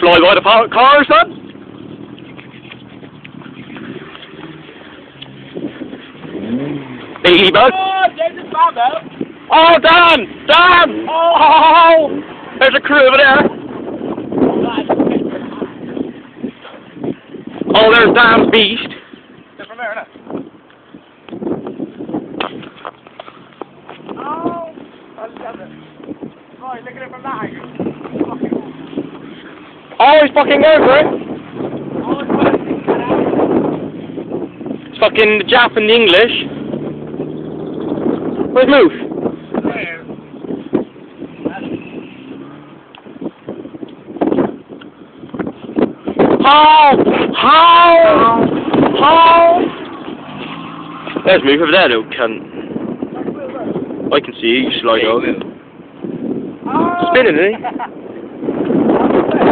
fly by the car, son? Ladybug. Oh, there's a bomb out. Oh, Dan! Dan! Oh! There's a crew over there. Oh, there's Dan's beast. They're from there, innit? Oh! I love it. Right, look at it from that angle. Oh, he's fucking going for it. Oh, It's fucking the Jap and the English. Where's Moose? there. How? There's Moose over there, little cunt. I can see you slide over. Spinning, isn't he?